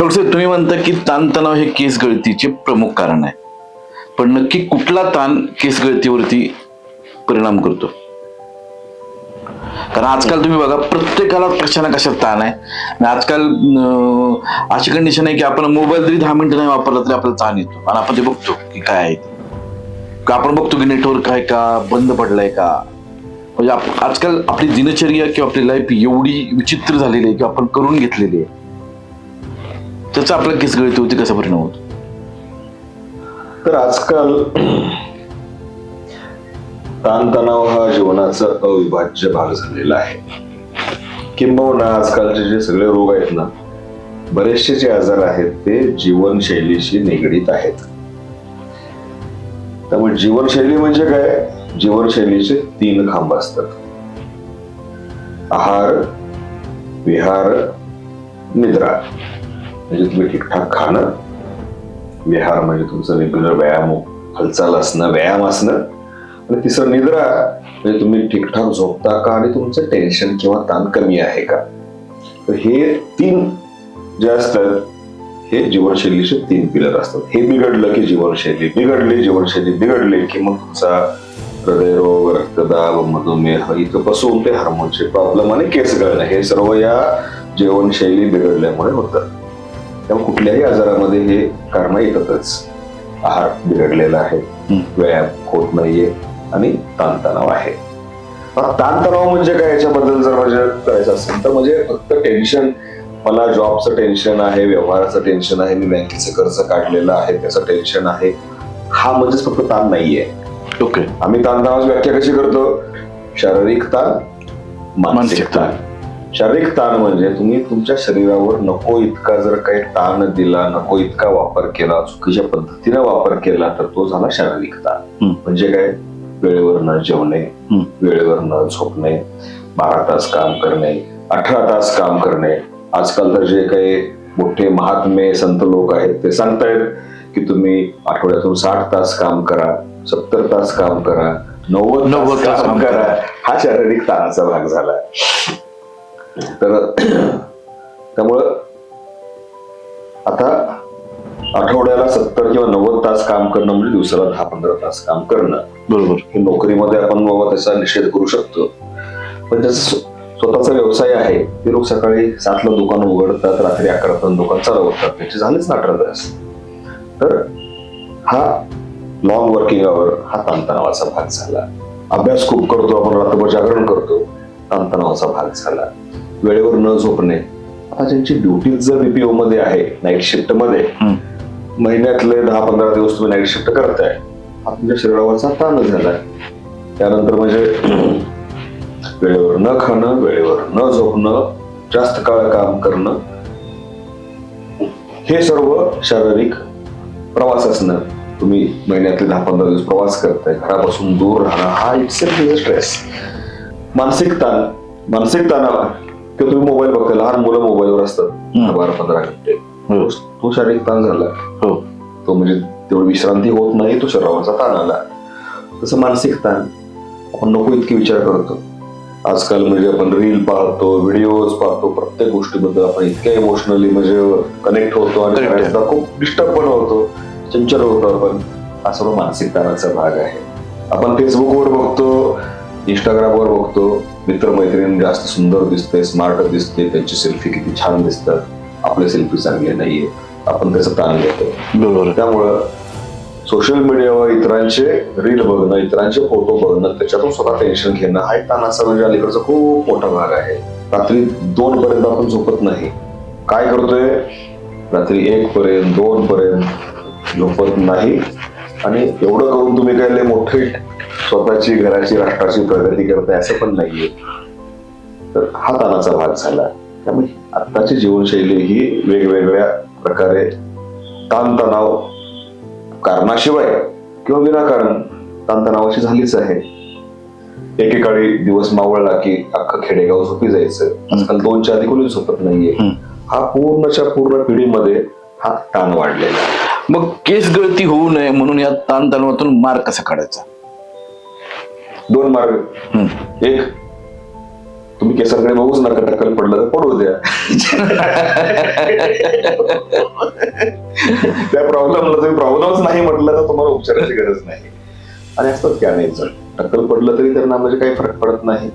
थोडस तुम्ही म्हणता की ताणतणाव हे केस गळतीचे प्रमुख कारण आहे, पण नक्की कुठला ताण केस गळतीवरती परिणाम करतो? कारण आजकाल तुम्ही बघा प्रत्येकाला कशा ना कशा ताण आहे आणि आजकाल अशी कंडिशन आहे की आपण मोबाईल जरी 10 मिनिटं नाही वापरला तरी आपल्याला ताण येतो आणि आपण ते बघतो की काय आहे, आपण बघतो की नेटवर्क आहे का, बंद पडलाय का. म्हणजे आजकाल आपली दिनचर्या किंवा आपली लाईफ एवढी विचित्र झालेली आहे किंवा आपण करून घेतलेली आहे, त्याचा आपल्या केस गळतीवरती कसा परिणाम होतो? तर आजकाल ताणतणाव हा जीवनाचा अविभाज्य भाग झालेला आहे. किंबहुना आजकालचे जे सगळे रोग आहेत ना, बरेचसे जे आजार आहेत ते जीवनशैलीशी निगडीत आहेत. त्यामुळे जीवनशैली म्हणजे काय? जीवनशैलीचे 3 खांब असतात: आहार, विहार, निद्रा. म्हणजे तुम्ही ठीकठाक खाणं, विहार म्हणजे तुमचं रेग्युलर व्यायाम, हालचाल असणं, व्यायाम असणं, आणि तिसरं निद्रा म्हणजे तुम्ही ठीकठाक झोपता का आणि तुमचं टेन्शन किंवा ताण कमी आहे का. तर हे 3 जे असतात हे जीवनशैलीचे 3 पिलर असतात. हे बिघडलं की जीवनशैली बिघडली, जीवनशैली बिघडली की मग तुमचा हृदयरोग, रक्तदाब, मधुमेह इथपासून ते हार्मोनचे प्रॉब्लेम आणि केस गळणं हे सर्व या जीवनशैली बिघडल्यामुळे होतं. त्यामुळे कुठल्याही आजारामध्ये हे कारण येतातच. आहार बिघडलेला आहे, व्यायाम होत नाहीये आणि ताणतणाव आहे. ताणतणाव म्हणजे काय याच्याबद्दल जर म्हणजे करायचं असेल तर म्हणजे फक्त टेन्शन, मला जॉबचं टेन्शन आहे, व्यवहाराचं टेन्शन आहे, मी बँकेचं कर्ज काढलेलं आहे त्याचं टेन्शन आहे, हा म्हणजेच फक्त ताण नाहीये. ओके. आम्ही ताणतणावाची व्याख्या कशी करतो? शारीरिक ताण, मानसिक ताण. शारीरिक ताण म्हणजे तुम्ही तुमच्या शरीरावर नको इतका जर काही ताण दिला, नको इतका वापर केला, चुकीच्या पद्धतीने वापर केला तर तो झाला शारीरिक ताण. म्हणजे काय? वेळेवर न जेवणे, वेळेवर न झोपणे, 12 तास काम करणे, 18 तास काम करणे. आजकाल तर जे काही मोठे महात्मे संत लोक आहेत ते सांगतायत की तुम्ही आठवड्यातून 60 तास काम करा, 70 तास काम करा, 90 तास काम करा. हा शारीरिक ताणाचा भाग झाला. तर त्यामुळं आता आठवड्याला 70 किंवा 90 तास काम करणं म्हणजे दिवसाला 10-15 तास काम करणं. बरोबर. हे नोकरीमध्ये आपण बाबा त्याचा निषेध करू शकतो, पण ज्याचा स्वतःचा व्यवसाय आहे ते लोक सकाळी 7ला दुकान उघडतात, रात्री 11 पर्यंत दुकान चालवतात, त्याचे झालेच ना 18 तास. तर हा लॉंग वर्किंग आवर हा ताणतणावाचा भाग झाला. अभ्यास खूप करतो आपण, रात्रभर जागरण करतो, ताणतणावाचा भाग झाला. वेळेवर न झोपणे. आता ज्यांची ड्युटी जर बीपीओ मध्ये आहे, नाईट शिफ्ट मध्ये, महिन्यातले 10-15 दिवस तुम्ही नाईट शिफ्ट करताय, हा तुमच्या शरीरावरचा ताण झालाय. त्यानंतर म्हणजे वेळेवर न खाणं, वेळेवर न झोपणं, जास्त काळ काम करणं, हे सर्व शारीरिक प्रवास असणं. तुम्ही महिन्यातले 10-15 दिवस प्रवास करताय, घरापासून दूर राहणं, हा इट्सेल्फ इज स्ट्रेस. मानसिक ताण. मानसिक तणाव ते तुम्ही मोबाईल बघताय, लहान मुलं मोबाईलवर असतात 12-15 घंटे, तो शारीरिक ताण झाला. तो म्हणजे तेवढी विश्रांती होत नाही, तो शरीरावरचा ताण आला. तसं मानसिक ताण, आपण नको इतके विचार करतो. आजकाल म्हणजे आपण रील पाहतो, व्हिडिओज पाहतो, प्रत्येक गोष्टीबद्दल आपण इतक्या इमोशनली म्हणजे कनेक्ट होतो आणि खूप डिस्टर्ब पण होतो, चंचल होतो आपण. हा सर्व मानसिक ताणाचा भाग आहे. आपण फेसबुकवर बघतो, इंस्टाग्रामवर बघतो, मित्रमैत्रिणी जास्त सुंदर दिसते, स्मार्ट दिसते, त्यांची सेल्फी किती छान दिसतात, आपले सेल्फी चांगले नाहीये, आपण त्याचा ताण घेतो. बरोबर. त्यामुळं सोशल मीडियावर इतरांचे रील बघणं, इतरांचे फोटो बघणं, त्याच्यातून स्वतः टेन्शन घेणं, हा एक ताणाचा म्हणजे अलीकडचा खूप मोठा भाग आहे. रात्री 2 पर्यंत आपण झोपत नाही. काय करतोय? रात्री 1 पर्यंत 2 पर्यंत झोपत नाही. आणि एवढं करून तुम्ही काय लय मोठे स्वतःची, घराची, राष्ट्राची प्रगती करताय असं पण नाहीये. तर हा ताणाचा भाग झाला. त्यामुळे आत्ताची जीवनशैली ही वेगवेगळ्या प्रकारे ताणतणाव कारणाशिवाय किंवा विनाकारण ताणतणावाची झालीच आहे. एकेकाळी दिवस मावळला की अख्खं खेडेगाव झोपी जायचं, आजकाल 2च्या आधी कोणी झोपत नाहीये. हा पूर्णच्या पूर्ण पिढीमध्ये हा ताण वाढलेला आहे. मग केस गळती होऊ नये म्हणून या ताणतणावातून मार्ग कसा काढायचा? 2 मार्ग. एक, तुम्ही केसांकडे बघूच नका, टक्कल पडलं तर पडू द्या. त्या प्रॉब्लेमला तुम्ही प्रॉब्लेमच नाही म्हटलं तर तुम्हाला उपचाराची गरज नाही. आणि असतात की अनेक जण टक्कल पडलं तरी त्यांना म्हणजे काही फरक पडत नाही.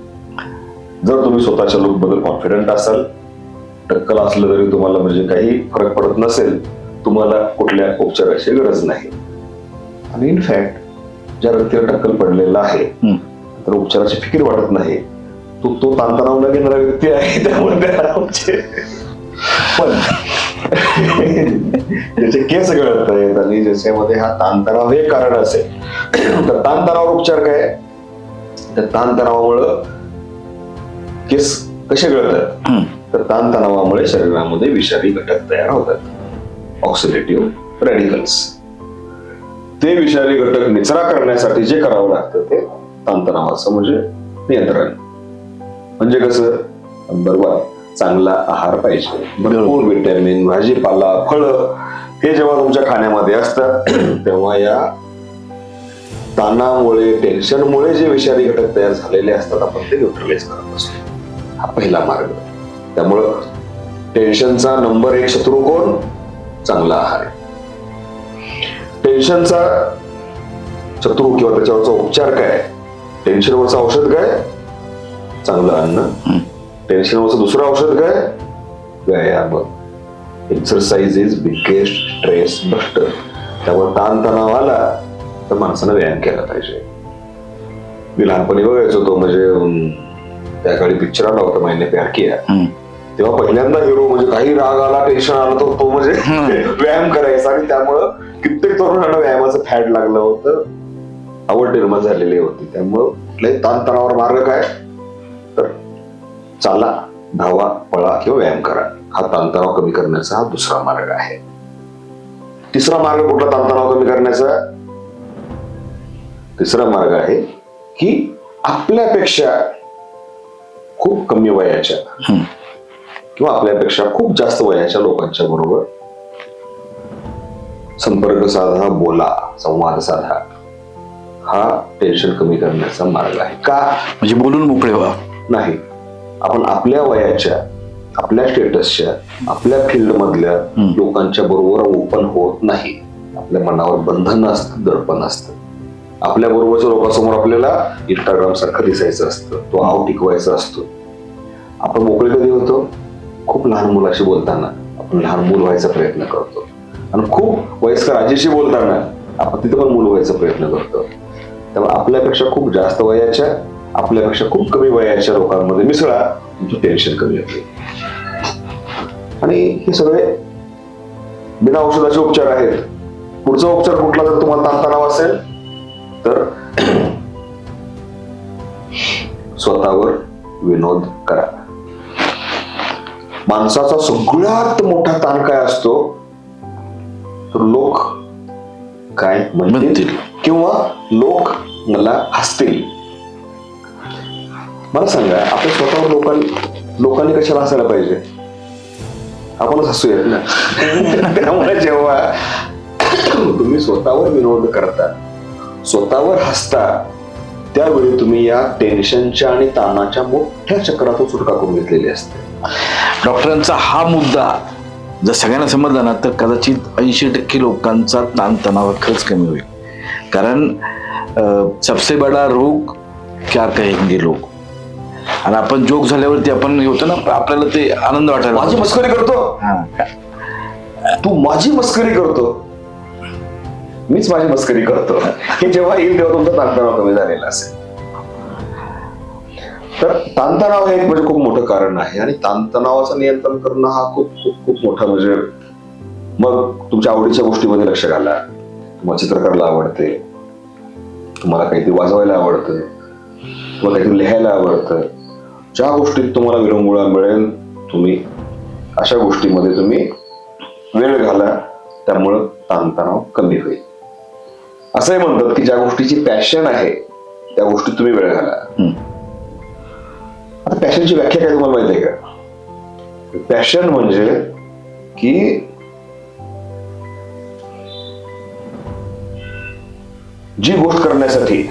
जर तुम्ही स्वतःच्या लुक बद्दल कॉन्फिडंट असाल, टक्कल असलं तरी तुम्हाला म्हणजे काही फरक पडत नसेल, तुम्हाला कुठल्या उपचाराची गरज नाही. आणि इनफॅक्ट ज्या व्यक्तीला टक्कल पडलेला आहे तर उपचाराची फिकीर वाटत नाही, तो ताणतणाव न घेणारा व्यक्ती आहे. त्यामुळे पण ज्याचे केस गळत आहेत आणि ज्याच्यामध्ये हा ताणतणाव हे कारण असेल तर ताणतणावावर उपचार काय? तर ताणतणावामुळं केस कसे गळतात? तर ताणतणावामुळे शरीरामध्ये विषारी घटक तयार होतात, ऑक्सिडेटिव्ह रेडिकल्स. ते विषारी घटक निचरा करण्यासाठी जे करावं लागतं ते ताणतणावाचं म्हणजे नियंत्रण. म्हणजे कसं? नंबर 1, चांगला आहार पाहिजे, भरपूर विटॅमिन, भाजीपाला, फळं हे जेव्हा तुमच्या खाण्यामध्ये असतात तेव्हा या ताणामुळे, टेन्शनमुळे जे विषारी घटक तयार झालेले असतात आपण ते न्यूट्रलाइज करत असतो. हा पहिला मार्ग. त्यामुळं टेन्शनचा नंबर 1 शत्रू कोण? चांगला आहार. टेन्शनचा शत्रू किंवा त्याच्यावरचा उपचार काय? टेन्शनवरचं औषध काय? चांगलं अन्न. टेन्शनवरचं दुसरं औषध काय? व्यायाम. Exercise is biggest stress buster. त्यामुळे ताणतणाव आला तर माणसानं व्यायाम केला पाहिजे. मी लहानपणी बघायचो तो, म्हणजे त्या काळी पिक्चर आला होता मैंने प्यार किया, तेव्हा पहिल्यांदा हिरो म्हणजे काही राग आला, टेन्शन आलं तर तो म्हणजे व्यायाम करायचा. आणि त्यामुळं कित्येक तरुणांना व्यायामाचं फॅड लागलं होतं, आवड निर्माण झालेली होती. त्यामुळं कुठल्याही ताणतणावावर मार्ग काय? तर चाला, धावा, पळा किंवा व्यायाम करा. हा ताणतणाव कमी करण्याचा हा दुसरा मार्ग आहे. तिसरा मार्ग कुठला ताणतणाव कमी करण्याचा? तिसरा मार्ग आहे की आपल्यापेक्षा खूप कमी वयाच्या किंवा आपल्यापेक्षा खूप जास्त वयाच्या लोकांच्या बरोबर संपर्क साधा, बोला, संवाद साधा. हा टेन्शन कमी करण्याचा मार्ग आहे. का? म्हणजे बोलून मोकळे व्हा. नाही, आपण आपल्या वयाच्या, आपल्या स्टेटसच्या, आपल्या फील्ड मधल्या लोकांच्या बरोबर ओपन होत नाही. आपल्या मनावर बंधन असतं, दडपण असतं. आपल्या बरोबरच्या लोकांसमोर आपल्याला इंस्टाग्राम सारखं दिसायचं असतं, तो आव टिकवायचा असतो. आपण मोकळे कधी होतो? खूप लहान मुलाशी बोलताना आपण लहान मूल व्हायचा प्रयत्न करतो, आणि खूप वयस्कर आजीशी बोलताना आपण तिथे पण मूल व्हायचा प्रयत्न करतो. त्यामुळे आपल्यापेक्षा खूप जास्त वयाच्या, आपल्यापेक्षा खूप कमी वयाच्या लोकांमध्ये मिसळा, तुमचं टेन्शन कमी होते. आणि हे सगळे बिना औषधाचे उपचार आहेत. पुढचा उपचार कुठला जर तुम्हाला ताणतणाव असेल तर स्वतःवर विनोद करा. माणसाचा सगळ्यात मोठा ताण काय असतो? तर लोक काय म्हणतील किंवा लोक मला हसतील. मला सांगा, आपण स्वतःवर लोकांनी कशाला हसायला पाहिजे? आपणच हसूयात ना. त्यामुळे जेव्हा तुम्ही स्वतःवर विनोद करता, स्वतःवर हसता, त्यावेळी तुम्ही या टेन्शनच्या आणि ताणाच्या मोठ्या चक्रातून सुटका करून घेतलेली असते. डॉक्टरांचा हा मुद्दा जर सगळ्यांना समजला ना तर कदाचित 80% लोकांचा ताणतणाव खरंच कमी होईल. कारण सबसे बडा रोग क्या कहेंगे लोग. आणि आपण जोक झाल्यावरती आपण होतो ना, आपल्याला ते आनंद वाटायला, माझी मस्करी करतो, तू माझी मस्करी करतो, मीच माझी मस्करी करतो, हे जेव्हा येईल तेव्हा तुमचा ताणतणाव कमी झालेला असेल. तर ताणतणाव हे एक म्हणजे खूप मोठं कारण आहे. आणि ताणतणावाचं नियंत्रण करणं हा खूप खूप खूप मोठा म्हणजे, मग तुमच्या आवडीच्या गोष्टीमध्ये लक्ष घाला. तुम्हाला चित्र करायला आवडते, तुम्हाला काहीतरी वाजवायला आवडतं, तुम्हाला काहीतरी लिहायला आवडतं, ज्या गोष्टीत तुम्हाला विरंगुळा मिळेल तुम्ही अशा गोष्टीमध्ये तुम्ही वेळ घाला. त्यामुळं ताणतणाव कमी होईल. असंही म्हणतात की ज्या गोष्टीची पॅशन आहे त्या गोष्टीत तुम्ही वेळ घाला. आता पॅशनची व्याख्या काय तुम्हाला माहिती आहे का? पॅशन म्हणजे की जी गोष्ट करण्यासाठी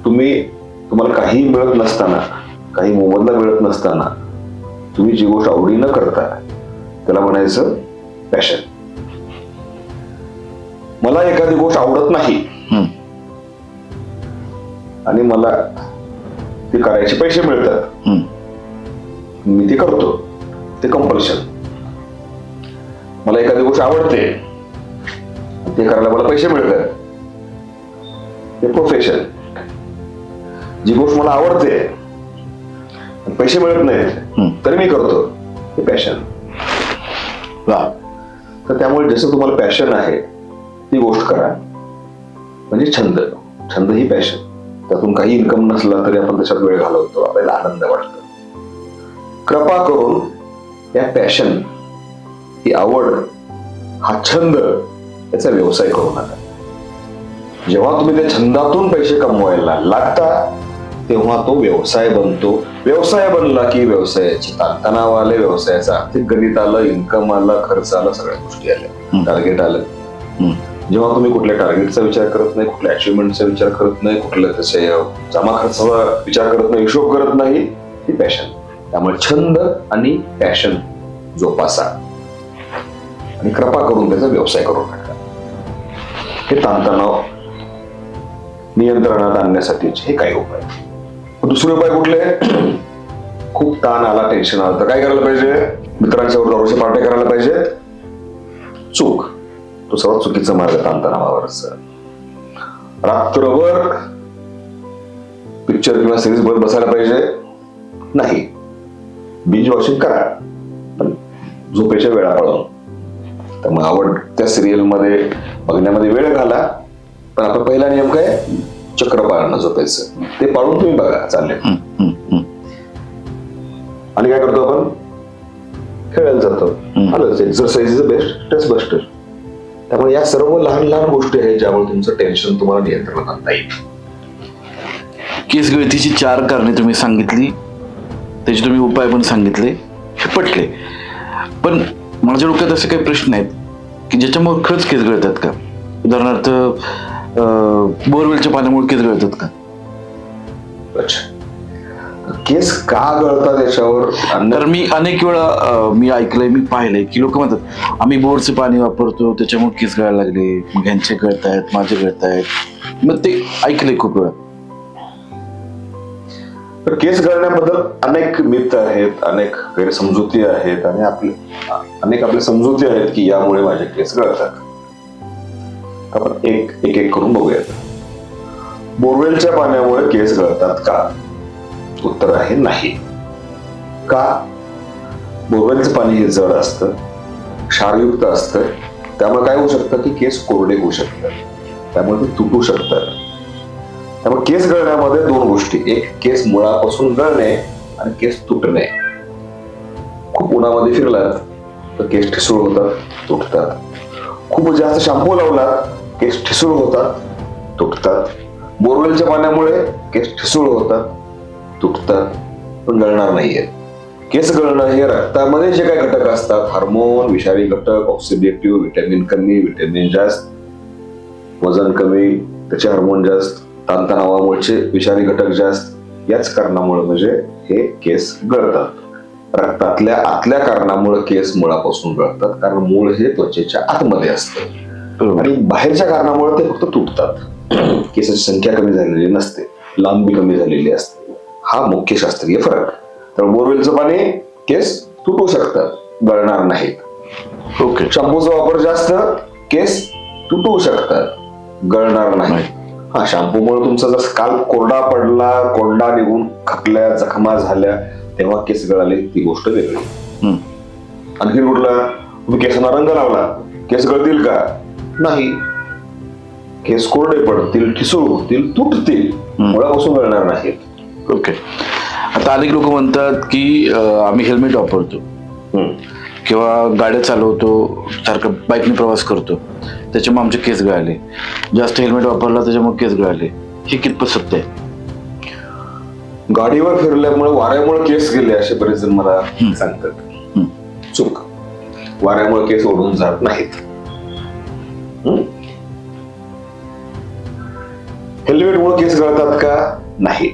तुम्हाला तुम्हाला काही मिळत नसताना, काही मोबदला मिळत नसताना तुम्ही जी गोष्ट आवडीनं करता त्याला म्हणायचं पॅशन. मला एखादी गोष्ट आवडत नाही आणि मला ते करायचे पैसे मिळतात, मी ते करतो, ते कंपल्शन. मला एखादी गोष्ट आवडते, ते करायला मला पैसे मिळतात, ते प्रोफेशन. जी गोष्ट मला आवडते पैसे मिळत नाहीत तरी मी करतो, ते पॅशन. तर त्यामुळे जसं तुम्हाला पॅशन आहे ती गोष्ट करा. म्हणजे छंद, छंद ही पॅशन. त्यातून काही इन्कम नसला तरी आपण त्याच्यात वेळ घालवतो, आपल्याला आनंद वाटतो. कृपा करून या पॅशन, ही आवड, हा छंद याचा व्यवसाय करू नका. जेव्हा तुम्ही त्या छंदातून पैसे कमवायला लागता तेव्हा तो व्यवसाय बनतो. व्यवसाय बनला की व्यवसायाची ताणतणाव आले, व्यवसायाचं आर्थिक गणित आलं, इन्कम आलं, खर्च आला, सगळ्या गोष्टी आल्या, टार्गेट आलं. जेव्हा तुम्ही कुठल्या टार्गेटचा विचार करत नाही, कुठल्या अचिव्हमेंटचा विचार करत नाही, कुठल्या त्याचे जमा खर्चाचा विचार करत नाही, हिशोब करत नाही, ती पॅशन. त्यामुळे छंद आणि पॅशन जोपासा आणि कृपा करून त्याचा व्यवसाय करू नका. हे ताणतणाव नियंत्रणात आणण्यासाठीचे हे काही उपाय. दुसरे उपाय कुठले? खूप ताण आला, टेन्शन आलं तर काय करायला पाहिजे? मित्रांच्या दारूच्या पार्ट्या करायला पाहिजे. चूक, तो सर्वात चुकीचा मार्ग ताणतणावावरचा. रात्रभर पिक्चर किंवा सिरीज बघत बसायला पाहिजे नाही. बिंज वॉचिंग करा पण झोपेच्या वेळा पाळून. त्यामुळे आवडत्या सिरियल मध्ये बघण्यामध्ये वेळ घाला, पण आपला पहिला नियम काय? चक्र पाळणं झोपेचं, ते पाळून तुम्ही बघा चालले. आणि काय करतो आपण? खेळायला जातो. आलंच, exercise is the best stress buster. त्यामुळे या सर्व लहान लहान गोष्टी आहेत ज्यामुळे तुमचं टेन्शन तुम्हाला नियंत्रणात आणता येईल. केस गळतीची 4 कारणे तुम्ही सांगितली, त्याचे तुम्ही उपाय पण सांगितले, हे पटले. पण माझ्या डोक्यात असे काही प्रश्न आहेत की ज्याच्यामुळे खरंच केस गळतात का? उदाहरणार्थ बोरवेलच्या पाण्यामुळे केस गळतात का? केस का गळतात याच्यावर तर मी अनेक वेळा मी ऐकलंय, मी पाहिलंय की लोक म्हणतात आम्ही बोरचं पाणी वापरतो त्याच्यामुळे केस गळायला लागले, मग ह्यांचे गळतायत, माझे गळतायत. मग ते ऐकलंय खूप वेळा. तर केस गळण्याबद्दल अनेक मिथ आहेत, अनेक गैरसमजुती आहेत आणि अनेक आपल्या समजुती आहेत की यामुळे माझे केस गळतात. आपण एक एक करून बघूयात. बोरवेलच्या पाण्यामुळे केस गळतात का? उत्तर आहे नाही. का? बोरवेलचं पाणी हे जड असतं, क्षारयुक्त असतं, त्यामुळे काय होऊ शकतं की केस कोरडे होऊ शकतात, त्यामुळे ते तुटू शकतात. त्यामुळे केस गळण्यामध्ये 2 गोष्टी, एक केस मुळापासून गळणे आणि केस तुटणे. खूप उन्हामध्ये फिरलात तर केस ठिसूळ होतात, तुटतात. खूप जास्त शॅम्पू लावलात केस ठिसूळ होतात, तुटतात. बोरवेलच्या पाण्यामुळे केस ठिसूळ होतात, तुटतात, पण गळणार नाहीये. केस गळणं हे रक्तामध्ये जे काही घटक असतात, हार्मोन, विषारी घटक, ऑक्सिडेटिव्ह, व्हिटॅमिन कमी, व्हिटॅमिन जास्त, वजन कमी, त्याचे हार्मोन जास्त, ताणतणावामुळे विषारी घटक जास्त, याच कारणामुळे म्हणजे हे केस गळतात. रक्तातल्या आतल्या कारणामुळे केस मुळापासून गळतात, कारण मूळ हे त्वचेच्या आतमध्ये असतं आणि बाहेरच्या कारणामुळे ते फक्त तुटतात. केसाची संख्या कमी झालेली नसते, लांबी कमी झालेली असते. हा मुख्य शास्त्रीय फरक. तर बोरवेलचं पाणी केस तुटू शकतात, गळणार नाहीत. ओके. शॅम्पूचा वापर जास्त, केस तुटू शकतात, गळणार नाही. हा, शॅम्पूमुळे तुमचा जर स्काल्प कोरडा पडला, कोंडा निघून खकल्या, जखमा झाल्या, तेव्हा केस गळाले, ती गोष्ट वेगळी. आणखी कुठला? तुम्ही केसांना रंग लावला, केस गळतील का? नाही. केस कोरडे पडतील, ठिसूळ होतील, तुटतील, मुळापासून गळणार नाहीत. ओके. आता अनेक लोक म्हणतात की आम्ही हेल्मेट वापरतो किंवा गाड्या चालवतो, सारखं बाईकने प्रवास करतो, त्याच्यामुळे आमचे केस गळाले. जास्त हेल्मेट वापरला त्याच्यामुळे केस गळाले. हे कितपत सत्य आहे? गाडीवर फिरल्यामुळे, वाऱ्यामुळे केस गेले असे बरेच जण मला सांगतात. चूक. वाऱ्यामुळे केस ओढून जात नाहीत. हेल्मेटमुळे केस गळतात का? नाही.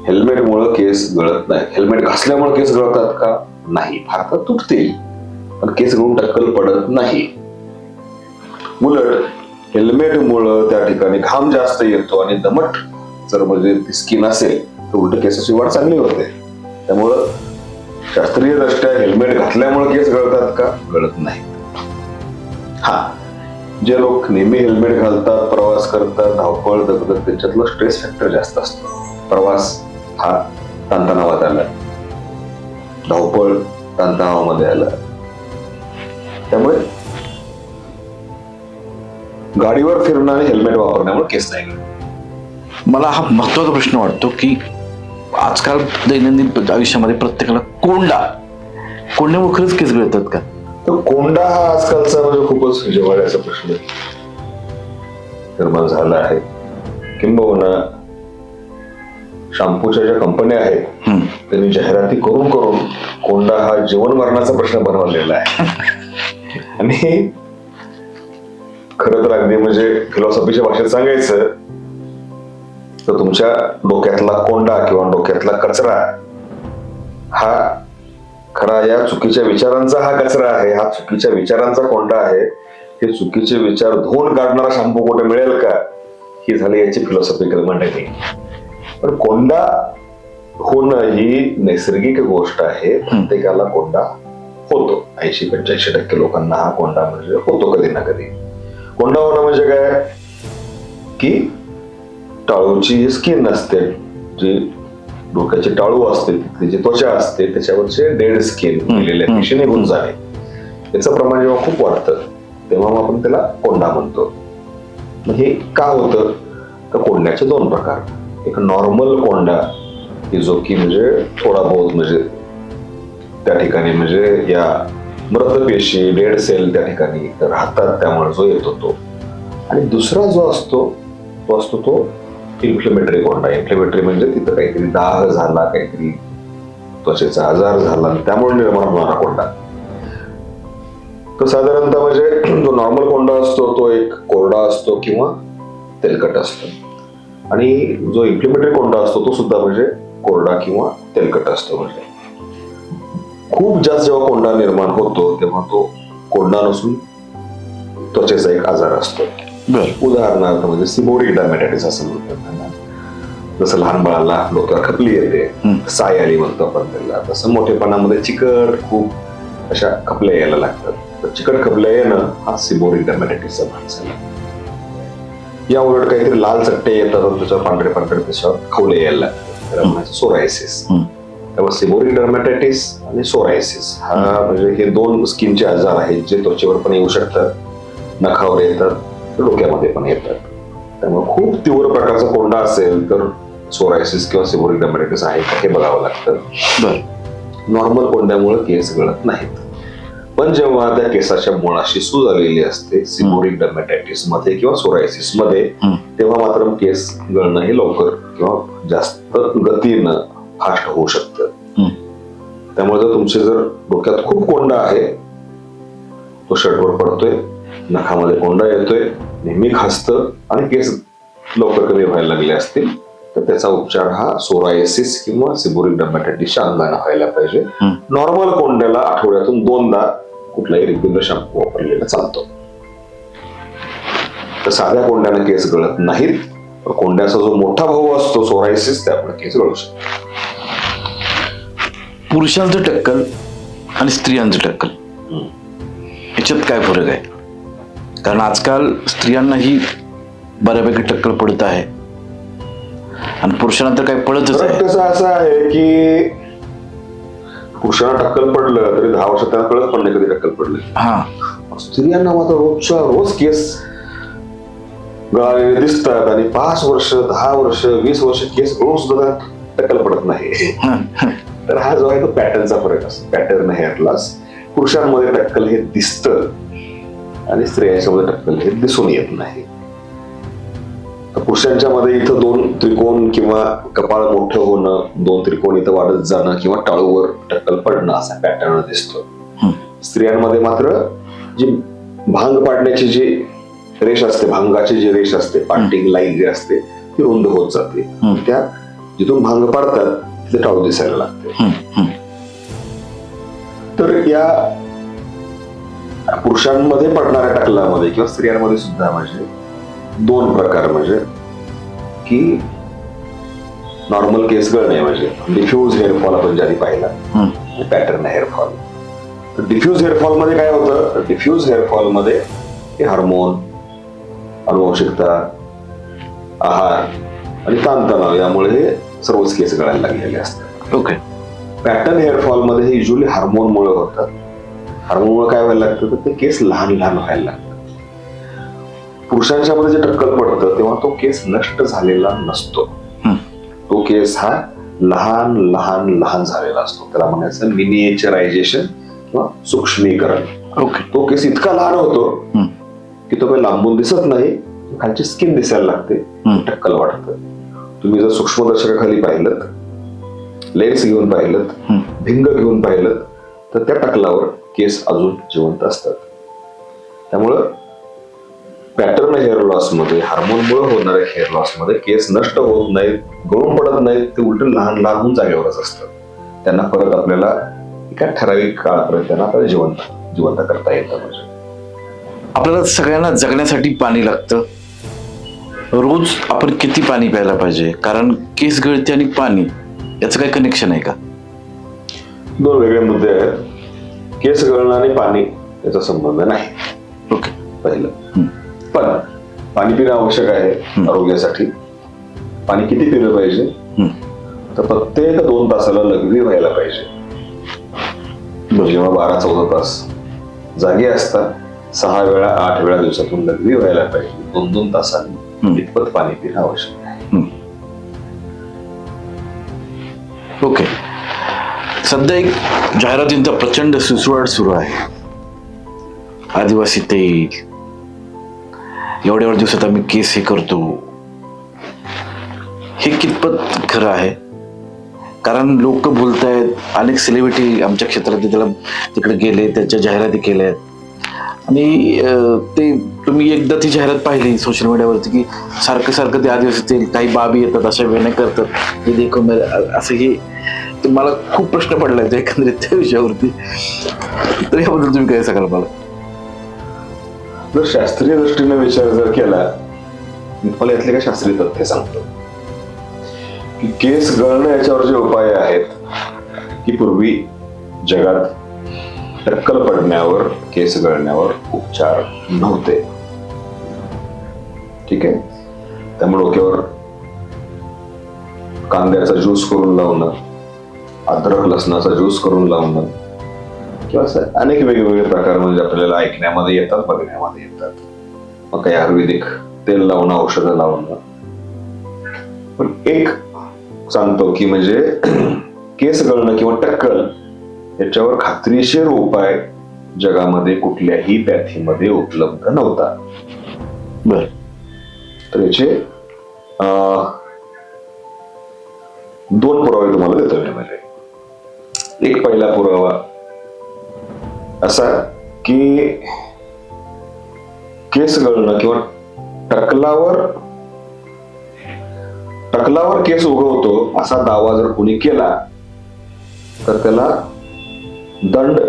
हेल्मेटमुळे केस गळत नाही. हेल्मेट घासल्यामुळे केस गळतात का? नाही, फार तर तुटतील, पण केस गळून टक्कल पडत नाही. उलट हेल्मेटमुळं त्या ठिकाणी घाम जास्त येतो आणि दमट जर म्हणजे स्किन असेल तर उलट केसाची वाढ चांगली होते. त्यामुळं शास्त्रीय दृष्ट्या हेल्मेट घातल्यामुळे केस गळतात का? गळत नाही. हा, जे लोक नेहमी हेल्मेट घालतात, प्रवास करतात, धावपळ दगदग, त्याच्यातलं स्ट्रेस फॅक्टर जास्त असतो. प्रवास हा ताणतणावात आला, धावपळ ताणतणावामध्ये आला. त्यामुळे गाडीवर फिरणं आणि हेल्मेट वापरण्यामुळे केस नाही गळत. मला हा महत्वाचा प्रश्न वाटतो की आजकाल दैनंदिन आयुष्यामध्ये प्रत्येकाला कोंड्यामुळे खरंच केस गळतात का? तर कोंडा हा आजकालचा म्हणजे खूपच जिव्हाळ्याचा प्रश्न निर्माण झाला आहे. किंबहुना शॅम्पूच्या ज्या कंपन्या आहेत त्यांनी जाहिराती करून करून कोंडा हा जीवन मरणाचा प्रश्न बनवलेला आहे. आणि खरं तर अगदी म्हणजे फिलॉसॉफीच्या भाषेत सांगायचं तर तुमच्या डोक्यातला कोंडा किंवा डोक्यातला कचरा हा खरा या चुकीच्या विचारांचा हा कचरा आहे, हा चुकीच्या विचारांचा कोंडा आहे. हे चुकीचे विचार धुवून काढणारा शॅम्पू कुठे मिळेल का, ही झाली याची फिलॉसॉफिकल मंडळी. पण कोंडा होणं ही नैसर्गिक गोष्ट आहे. प्रत्येकाला कोंडा होतो. 80-85% लोकांना हा कोंडा म्हणजे होतो कधी ना कधी. कोंडा होणं म्हणजे काय की टाळूची स्किन असते, जी डोक्याची टाळू असते, तिथली जी त्वचा असते त्याच्यावरचे डेड स्किन गेलेल्या पेशी निघून जाणे, याचं प्रमाण जेव्हा खूप वाढतं तेव्हा आपण त्याला कोंडा म्हणतो. मग हे का होतं तर कोंड्याचे दोन प्रकार. एक नॉर्मल कोंडा की जो की म्हणजे थोडा बहुत म्हणजे त्या ठिकाणी म्हणजे या मृत पेशी डेड सेल त्या ठिकाणी राहतात, त्यामुळे जो येतो तो. आणि दुसरा जो असतो तो इन्फ्लेमेटरी कोंडा. इन्फ्लेमेटरी म्हणजे तिथं काहीतरी दाग झाला, काहीतरी त्वचेचा आजार झाला, त्यामुळे निर्माण होणारा कोंडा. तर साधारणतः म्हणजे जो नॉर्मल कोंडा असतो तो एक कोरडा असतो किंवा तेलकट असतो. आणि जो इन्फ्लेमेटरी कोंडा असतो तो सुद्धा म्हणजे कोरडा किंवा तेलकट असतो. म्हणजे खूप जास्त जेव्हा कोंडा निर्माण होतो तेव्हा तो कोंडा नसून त्वचेचा एक आजार असतो. उदाहरणार्थ म्हणजे सिबोरिक डर्मॅटायटिस असं म्हणतात त्यांना. जसं लहान बाळाला डोक्यावर खपली येते, साय आली म्हणतो आपण त्याला, तसं मोठेपणामध्ये चिकट खूप अशा खपल्या यायला लागतात. तर चिकट खपल्या येणं हा सिबोरिक डर्मॅटायटिसचा भाग झाला. या उलट काहीतरी लाल चट्टे येतात, त्याच्यावर पांढरे पांढरे त्याच्यावर खवले यायला लागतात, त्याला म्हणायचं सोरायसिस. त्यामुळे सिबोरिक डर्मॅटायटिस आणि सोरायसिस हा म्हणजे हे दोन स्किनचे आजार आहेत जे त्वचेवर पण येऊ शकतात, नखावर येतात, डोक्यामध्ये पण येतात. त्यामुळे खूप तीव्र प्रकारचा कोंडा असेल तर सोरायसिस किंवा सिबोरिक डर्मॅटायटिस आहे का हे बघावं लागतं. नॉर्मल कोंड्यामुळे केस गळत नाहीत. पण जेव्हा त्या केसाच्या मुळाशी सूज आलेली असते सिबोरिक डर्मॅटायटिस मध्ये किंवा सोरायसिस मध्ये, तेव्हा मात्र केस गळणं हे लवकर किंवा जास्त गतीनं फास्ट होऊ शकतं. त्यामुळे जर तुमचे जर डोक्यात खूप कोंडा आहे, तो शर्टवर पडतोय, नखामध्ये कोंडा येतोय, नेहमी खासतं आणि केस लवकर कमी व्हायला लागले असतील तर त्याचा उपचार हा सोरायसिस किंवा सिबोरिक डर्मॅटायटिसच्या अंगाने व्हायला पाहिजे. नॉर्मल कोंड्याला आठवड्यातून 2दा कुठलाही रेग्युलर शॅम्पू वापरलेला चालतो. तर साध्या कोंड्याने केस गळत नाहीत. कोंड्याचा जो मोठा भाऊ असतो सोरायसिस, त्यामुळे केस गळू शकतो. पुरुषांचं टक्कल आणि स्त्रियांचं टक्कल याच्यात काय फरक आहे? कारण आजकाल स्त्रियांनाही बऱ्यापैकी टक्कल पडत आहे आणि पुरुषांना तर काही पडतच आहे. कसं असं आहे की पुरुषांना टक्कल पडलं तरी 10 वर्ष त्यांना कळत पण नाही कधी टक्कल पडलं. स्त्रियांना मात्र रोजच्या रोज केस गळालेले दिसतात आणि 5 वर्ष 10 वर्ष 20 वर्ष केस गळून सुद्धा टक्कल पडत नाही. तर हा जो आहे तो पॅटर्नचा फरक असतो. पॅटर्न हेअरलास पुरुषांमध्ये टक्कल हे दिसतं आणि स्त्रियांच्या मध्ये टक्कल हे दिसून येत नाही. पुरुषांच्या मध्ये इथं 2 त्रिकोण किंवा कपाळ मोठं होणं, 2 त्रिकोण इथं वाढत जाणं किंवा टाळूवर टक्कल पडणं असा पॅटर्न दिसतो. स्त्रियांमध्ये मात्र जी भांग पाडण्याची जी रेष असते, भांगाची जी रेष असते, पार्टिंग लाईन जी असते ती रुंद होत जाते. त्या जिथून भांग पाडतात तिथे टाळू दिसायला लागते. हम्म, हम्म. तर या पुरुषांमध्ये पडणाऱ्या टकलामध्ये किंवा स्त्रियांमध्ये सुद्धा म्हणजे दोन प्रकार, म्हणजे की नॉर्मल केस गळणे म्हणजे डिफ्यूज हेअरफॉल आपण ज्याने पाहिला, पॅटर्न हेअरफॉल. तर डिफ्यूज हेअरफॉल मध्ये काय होतं, डिफ्यूज हेअरफॉल मध्ये हे हार्मोन, अनुवंशिकता, आहार आणि ताणतणाव यामुळे हे सर्वच केस गळायला लागलेले असतात. ओके. पॅटर्न हेअरफॉल मध्ये हे युजली हार्मोनमुळे होतात. हार्मोनमुळे काय व्हायला लागतं तर ते केस लहान लहान व्हायला लागतात. पुरुषांच्या मध्ये जे टक्कल पडतं तेव्हा तो केस नष्ट झालेला नसतो, तो केस हा लहान लहान लहान झालेला असतो. त्याला म्हणायचं मिनिएचरायझेशन किंवा सूक्ष्मीकरण. ओके. तो केस इतका लहान होतो की तो काही लांबून दिसत नाही, खालची स्किन दिसायला लागते, टक्कल वाटतं. तुम्ही जर सूक्ष्मदर्शकाखाली पाहिलं, लेन्स घेऊन पाहिलं, भिंग घेऊन पाहिलं तर त्या टकलावर केस अजून जिवंत असतात. त्यामुळं पॅटर्न हेअर लॉस मध्ये, हार्मोनमुळे होणाऱ्या हेअर लॉस मध्ये केस नष्ट होत नाहीत, गळून पडत नाहीत, ते उलट लहान लहान होऊन जागेवरच असतात. त्यांना परत आपल्याला एका ठराविक काळापर्यंत त्यांना आपल्याला जिवंत करता येतं. म्हणजे आपल्याला सगळ्यांना जगण्यासाठी पाणी लागतं. रोज आपण किती पाणी प्यायला पाहिजे? कारण केस गळती आणि पाणी याचं काही कनेक्शन आहे का? दोन वेगळे मुद्दे आहेत. केस गळणं आणि पाणी याचा संबंध नाही. ओके. पहिलं, पण पाणी पिणं आवश्यक आहे आरोग्यासाठी. पाणी किती पिलं पाहिजे तर प्रत्येक 2 तासाला लघवी व्हायला पाहिजे. जेव्हा 12-14 तास जागे असतात, 6 वेळा 8 वेळा दिवसातून लघवी व्हायला पाहिजे. 2-2 तासांनी इतपत पाणी पिणं आवश्यक आहे. ओके. सध्या एक जाहिरातींचा प्रचंड सुसुवाट सुरू आहे. आदिवासी तेल, एवढ्या दिवसात आम्ही केस हे करतो. हे कितपत खरं आहे? कारण लोक बोलतायत, अनेक सेलिब्रिटी आमच्या क्षेत्रात त्याला तिकडे गेले, त्याच्या जाहिराती केल्या आणि ते तुम्ही एकदा ती जाहिरात पाहिली सोशल मीडियावरती की सारखं सारखं ते आदिवासी तेल, काही बाबी येतात अशा वेळेने करतात, हे देखून असं हे मला खूप प्रश्न पडलाय तो एकंदरीत त्या विषयावरती. तर याबद्दल तुम्ही काय सांगाल मला? जर शास्त्रीय दृष्टीने विचार जर केला, मी तुम्हाला यातले काही शास्त्रीय तथ्य सांगतो की केस गळणं याच्यावर जे उपाय आहेत की पूर्वी जगात टक्कल पडण्यावर, केस गळण्यावर उपचार नव्हते. ठीक आहे. त्यामुळे डोक्यावर कांद्याचा ज्यूस करून लावणं, अद्रक लसणाचा ज्यूस करून लावणं किंवा असं अनेक वेगवेगळे प्रकार म्हणजे आपल्याला ऐकण्यामध्ये येतात, बघण्यामध्ये येतात. मग काही आयुर्वेदिक तेल लावणं, औषधं लावणं. पण एक सांगतो की म्हणजे केस गळणं किंवा टक्कल याच्यावर खात्रीशीर उपाय जगामध्ये कुठल्याही पॅथीमध्ये उपलब्ध नव्हता. बर. तर याचे 2 पुरावे तुम्हाला देतो मी. म्हणजे एक पहिला पुरावा असा की केस गळणं किंवा टकलावर केस उगवतो असा दावा जर कोणी केला तर त्याला दंड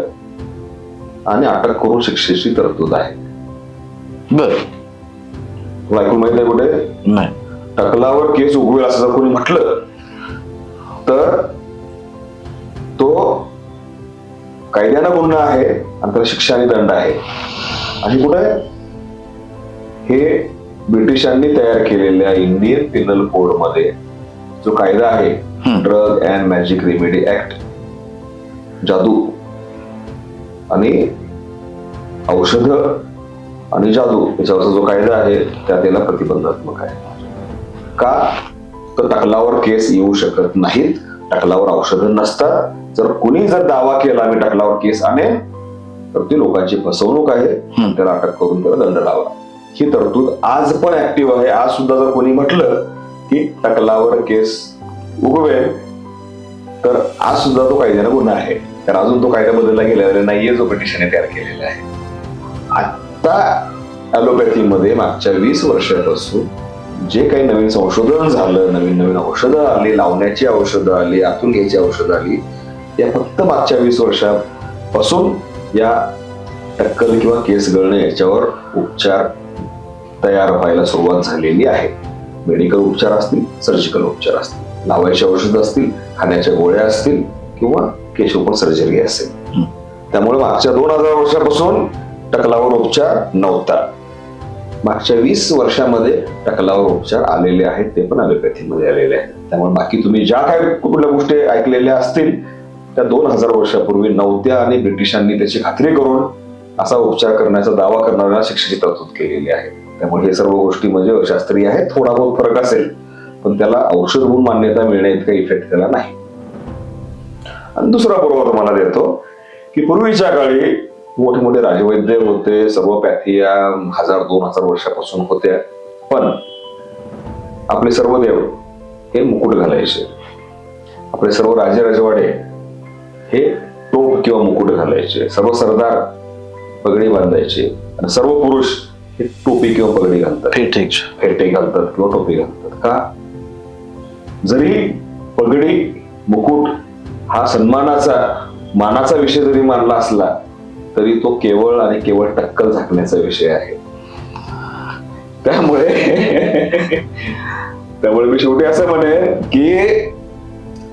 आणि अटक करून शिक्षेची तरतूद आहे. बर. तुला ऐकून माहित नाही कुठे? नाही. टकलावर केस उगवेल असं जर कोणी म्हटलं तर तो कायद्यानं गुन्हा आहे आणि त्याला शिक्षा आणि दंड आहे. आणि कुठे? हे ब्रिटिशांनी तयार केलेल्या इंडियन पिनल कोड मध्ये जो कायदा आहे, drug and magic remedy act, जादू आणि औषध आणि जादू याच्यावरचा जो कायदा आहे त्यात याला प्रतिबंधात्मक आहे. का? तर टकलावर केस येऊ शकत नाहीत, टकलावर औषधं नसतात. जर कुणी जर दावा केला मी टकलावर केस आणेन तर ती लोकांची फसवणूक आहे, त्याला अटक करून त्याला दंड लावा. ही तरतूद आज पण ऍक्टिव्ह आहे. आज सुद्धा जर कोणी म्हटलं की टकलावर केस उगवेल तर आज सुद्धा तो कायद्यानं गुन्हा आहे. तर अजून तो कायदा बदलला गेलेला नाहीये जो ब्रिटिशांनी तयार केलेला आहे. आता ॲलोपॅथीमध्ये मागच्या 20 वर्षापासून जे काही नवीन संशोधन झालं, नवीन नवीन औषधं आली, लावण्याची औषधं आली, आतून घ्यायची औषधं आली, या फक्त मागच्या 20 वर्षापासून या टक्कल किंवा केस गळणे याच्यावर उपचार तयार व्हायला सुरुवात झालेली आहे. मेडिकल उपचार असतील, सर्जिकल उपचार असतील, लावायची औषधं असतील, खाण्याच्या गोळ्या असतील किंवा केशोपण सर्जरी असेल. त्यामुळे मागच्या 2000 वर्षापासून टकलावर उपचार नव्हता. मागच्या 20 वर्षामध्ये टकलावर उपचार आलेले आहेत, ते पण ॲलोपॅथीमध्ये आलेले आहेत. त्यामुळे बाकी तुम्ही ज्या काही कुठल्या गोष्टी ऐकलेल्या असतील त्या 2000 वर्षापूर्वी नव्हत्या आणि ब्रिटिशांनी त्याची खात्री करून असा उपचार करण्याचा दावा करणाऱ्यांना शिक्षेची तरतूद केलेली आहे. त्यामुळे हे सर्व गोष्टी म्हणजे शास्त्रीय आहेत. थोडा बहुत फरक असेल पण त्याला औषध म्हणून मान्यता मिळणे इतका इफेक्ट त्याला नाही. आणि दुसरा पुरावा तुम्हाला देतो की पूर्वीच्या काळी मोठे मोठे राजवैद्य होते, सर्व पॅथिया 1000-2000 वर्षापासून होत्या. पण आपले सर्व देव हे मुकुट घालायचे, आपले सर्व राजे राजवाडे हे टोप किंवा मुकुट घालायचे, सर्व सरदार पगडी बांधायचे आणि सर्व पुरुष हे टोपी किंवा पगडी घालतात, फेटे घालतात किंवा टोपी घालतात. का? जरी पगडी मुकुट हा मानाचा विषय जरी मानला असला तरी तो केवळ आणि केवळ टक्कल झाकण्याचा विषय आहे. त्यामुळे मी शेवटी असं म्हणेन की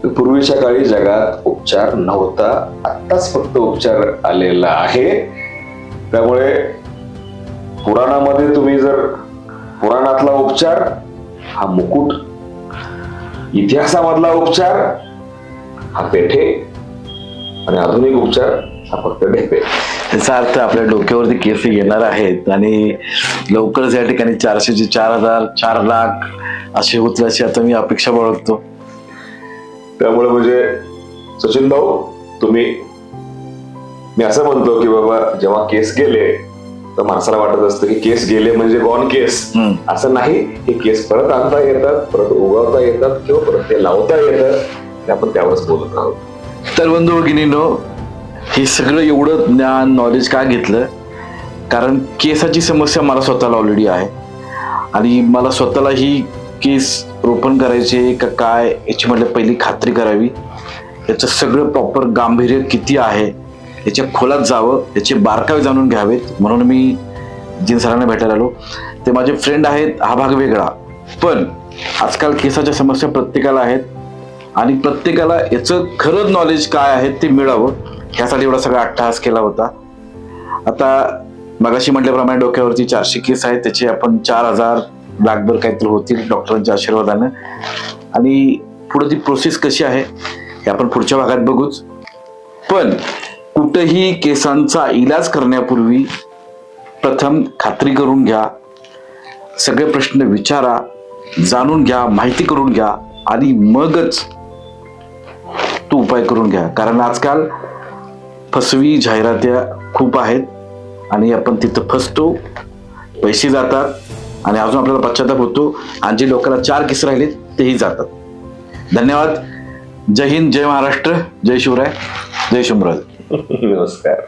पूर्वीच्या काळी जगात उपचार नव्हता, आत्ताच फक्त उपचार आलेला आहे. त्यामुळे पुराणामध्ये तुम्ही जर पुराणातला उपचार हा मुकुट, इतिहासामधला उपचार हा पेठे आणि आधुनिक उपचार हा फक्त ढेपे. याचा अर्थ आपल्या डोक्यावरती केस येणार आहेत आणि लवकरच या ठिकाणी 400 चे 4000 4 लाख असे होतल्याची आता मी अपेक्षा बाळगतो. त्यामुळे म्हणजे सचिन भाऊ मी असं म्हणतो की बाबा जेव्हा केस गेले तर माणसाला वाटत असतं की केस गेले म्हणजे गॉन केस. असं नाही, हे केस परत आणता येतात, परत उगवता येतात किंवा परत ते लावता येतात. आपण त्यावरच बोलत आहोत. तर बंधू भगिनींनो, हे सगळं एवढं ज्ञान नॉलेज का घेतलं? कारण केसाची समस्या मला स्वतःला ऑलरेडी आहे आणि मला स्वतःला ही केस रोपण करायचे का काय याची म्हटलं पहिली खात्री करावी. याचं सगळं प्रॉपर गांभीर्य किती आहे, याच्या खोलात जावं, याचे बारकावे जाणून घ्यावेत. म्हणून मी जिन सरांना भेटायला आलो. ते माझे फ्रेंड आहेत, हा भाग वेगळा. पण आजकाल केसाच्या समस्या प्रत्येकाला आहेत आणि प्रत्येकाला याचं खरंच नॉलेज काय आहे ते मिळावं, ह्यासाठी एवढा सगळा अट्टहास केला होता. आता मगाशी म्हटल्याप्रमाणे डोक्यावरती 400 केस आहेत, त्याचे आपण 4000 लाखभर काहीतरी होतील डॉक्टरांच्या आशीर्वादानं. आणि पुढे ती प्रोसेस कशी आहे हे आपण पुढच्या भागात बघूच. पण कुठेही केसांचा इलाज करण्यापूर्वी प्रथम खात्री करून घ्या, सगळे प्रश्न विचारा, जाणून घ्या, माहिती करून घ्या आणि मगच तो उपाय करून घ्या. कारण आजकाल फसवी जाहिरात्या खूप आहेत आणि आपण तिथं फसतो, पैसे जातात आणि अजून आपल्याला पश्चाताप होतो आणि जे लोकांना 4 केस राहिलेत तेही जातात. धन्यवाद. जय हिंद, जय महाराष्ट्र, जय शिवराय, जय शिवराज. नमस्कार.